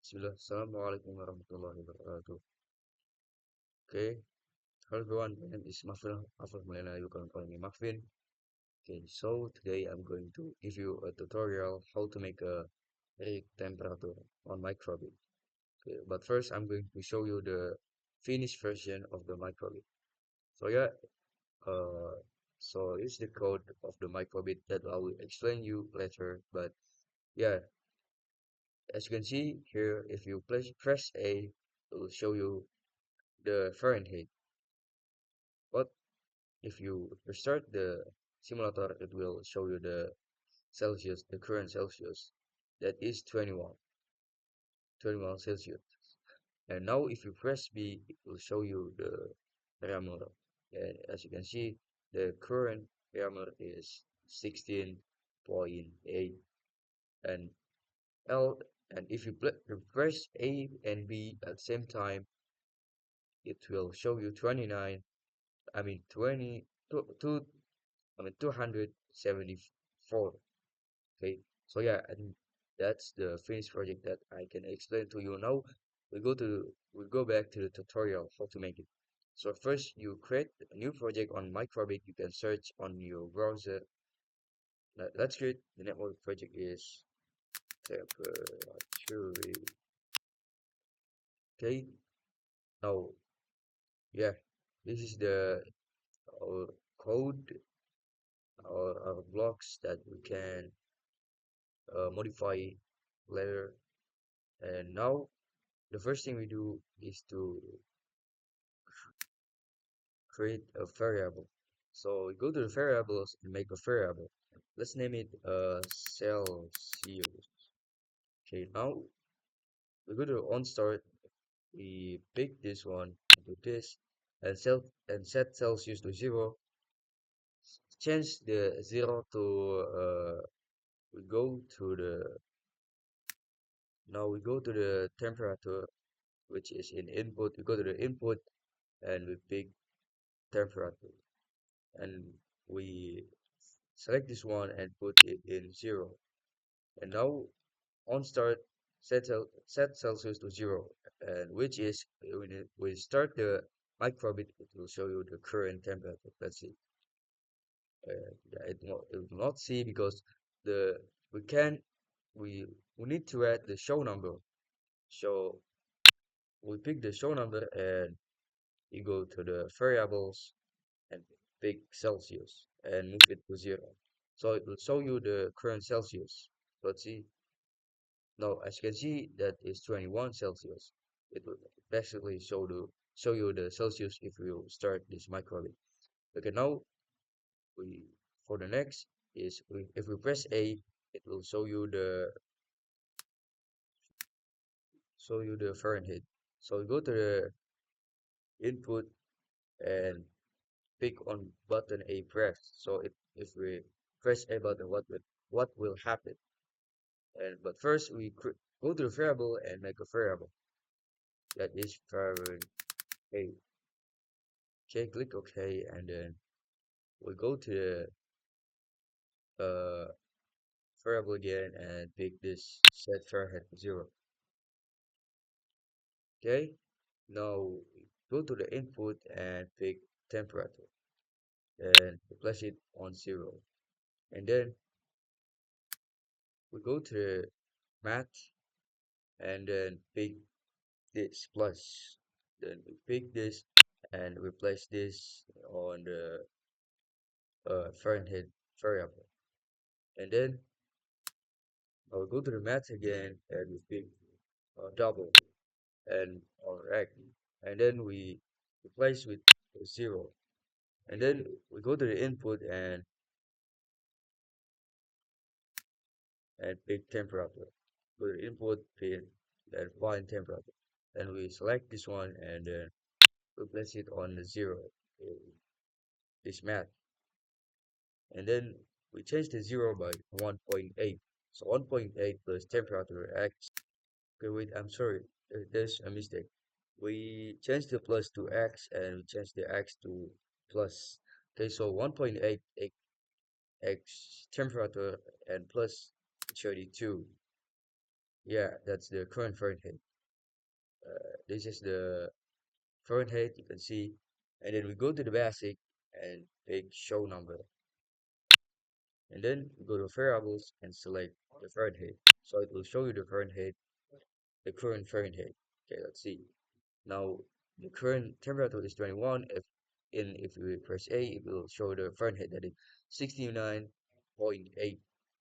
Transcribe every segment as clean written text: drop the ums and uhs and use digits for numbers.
Bismillah. Assalamualaikum warahmatullahi wabarakatuh. Okay. Hello everyone. My name is Mafin. You can call me Mafin. Okay. So today I'm going to give you a tutorial how to make a egg temperature on Microbit. Okay. But first I'm going to show you the finished version of the Microbit. So yeah. Uh. So it's the code of the Microbit that I will explain you later. But yeah, as you can see here, if you press A, it will show you the Fahrenheit. But if you restart the simulator, it will show you the Celsius, the current Celsius. That is 21 Celsius. And now if you press B, it will show you the parameter. And as you can see, the current parameter is 16.8. And L, and if you press A and B at the same time, it will show you 29, I mean 20, two, I mean 274. Okay, so yeah, and that's the finished project that I can explain to you now. We go back to the tutorial how to make it. So first you create a new project on Microbit. You can search on your browser. Let's create the network project is temperature. Okay, now yeah, this is the our code, our blocks that we can modify later. And now the first thing we do is to create a variable. So we go to the variables and make a variable. Let's name it Celsius. Okay, now we go to on start. We pick this one, do this, and set Celsius to 0. Change the 0 to we go to the now we go to the temperature, which is in input. We go to the input and we pick temperature, and we select this one and put it in 0. And now on start, set Celsius to 0, and which is when we start the microbit, it will show you the current temperature. Let's see. Yeah, it will not see because the we can we we need to add the show number. So we pick the show number and you go to the variables and pick Celsius and move it to 0. So it will show you the current Celsius. Let's see. Now, as you can see, that is 21 Celsius. It will basically show you the Celsius if you start this microwave. Okay, now we for the next is if we press A, it will show you the Fahrenheit. So we go to the input and pick on button A press. So if we press A button, what will happen? And but first we go to the variable and make a variable that is Fahrenheit. Okay, click OK, and then we go to the variable again and pick this set Fahrenheit to 0. Okay, now go to the input and pick temperature and place it on 0. And then we go to the math and then pick this plus. Then we pick this and replace this on the Fahrenheit variable. And then I will go to the math again and we pick double and or egg. And then we replace with 0. And then we go to the input and pick temperature. Go to input pin and find temperature. Then we select this one and then replace it on the 0. This math. And then we change the 0 by 1.8. So 1.8 plus temperature x. Okay, wait, I'm sorry. There's a mistake. We change the plus to x and we change the x to plus. Okay, so 1.8 x temperature and plus 32. Yeah, that's the current Fahrenheit. This is the Fahrenheit you can see, and then we go to the basic and pick show number, and then we go to variables and select the Fahrenheit. So it will show you the Fahrenheit, the current Fahrenheit. Okay, let's see. Now the current temperature is 21. If we press A, it will show the Fahrenheit that is 69.8.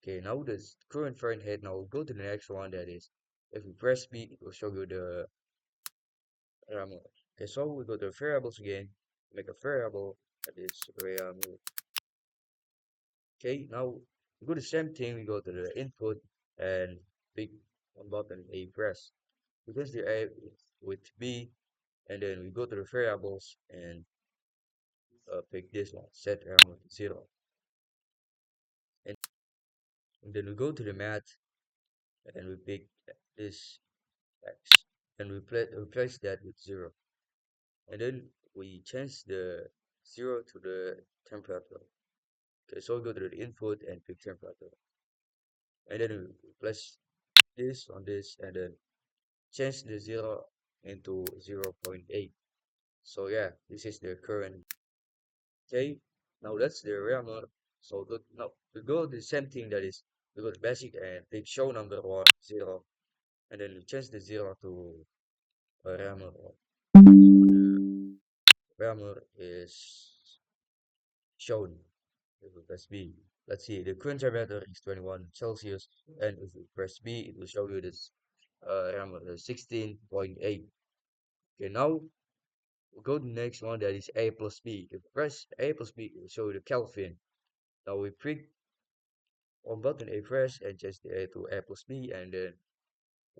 Okay, now this current Fahrenheit. Now we'll go to the next one that is if we press B, it will show you the okay, so we go to variables again, make a variable that is okay, now we go the same thing, we go to the input and pick one button A press. We press the A with B and then we go to the variables and pick this one, set parameter to 0. And, and then we go to the math and we pick this X and replace that with 0. And then we change the 0 to the temperature. Okay, so we go to the input and pick temperature. And then we place this on this and then change the 0 into 0.8. So yeah, this is the current. Okay, now that's the rammer. So now we go the same thing that is we go to basic and pick show number one 0 and then we change the 0 to a rammer. Rammer is shown. If we press B, let's see, the current temperature is 21 Celsius, and if we press B, it will show you this rammer 16.8. Okay, now we go to the next one that is A plus B. If we press A plus B, it will show you the Kelvin. Now we pick on button A press and change the A to A plus B, and then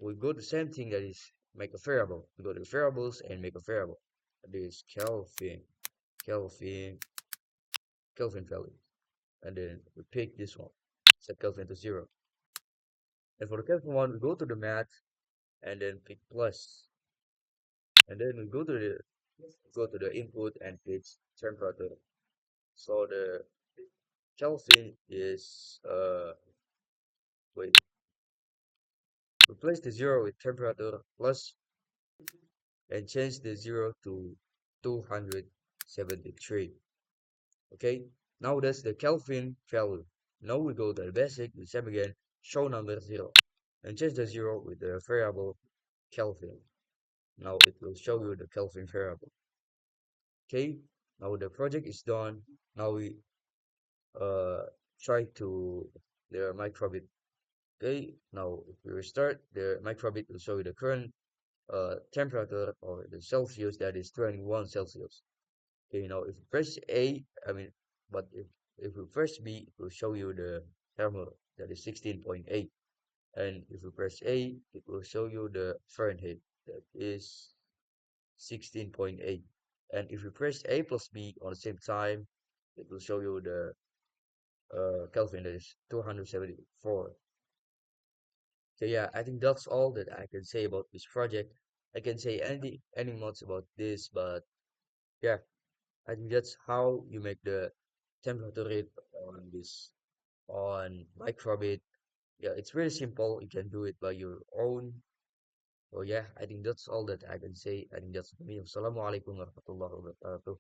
we go the same thing that is make a variable. We go to variables and make a variable. This Kelvin, Kelvin, Kelvin value, and then we pick this one, set Kelvin to 0. And for the Kelvin one, we go to the math and then pick plus, and then we go to the input and pick temperature. So the Kelvin is wait, replace the 0 with temperature plus and change the 0 to 273. Okay, now that's the Kelvin value. Now we go to the basic, the same again, show number 0 and change the 0 with the variable Kelvin. Now it will show you the Kelvin variable. Okay, now the project is done. Now we uh try to the microbit. Okay, now if we restart, the microbit will show you the current temperature or the Celsius that is 21 Celsius. Okay, now if you press A, I mean, but if you press B, it will show you the thermal that is 16.8. And if you press A, it will show you the Fahrenheit that is 16.8. And if you press A plus B on the same time, it will show you the Kelvin that is 274. So yeah, I think that's all that I can say about this project. I can say any much about this, but yeah, I think that's how you make the temperature rate on this on Microbit. Yeah, it's really simple. You can do it by your own. So yeah, I think that's all that I can say. I think that's me. Assalamualaikum warahmatullahi wabarakatuh.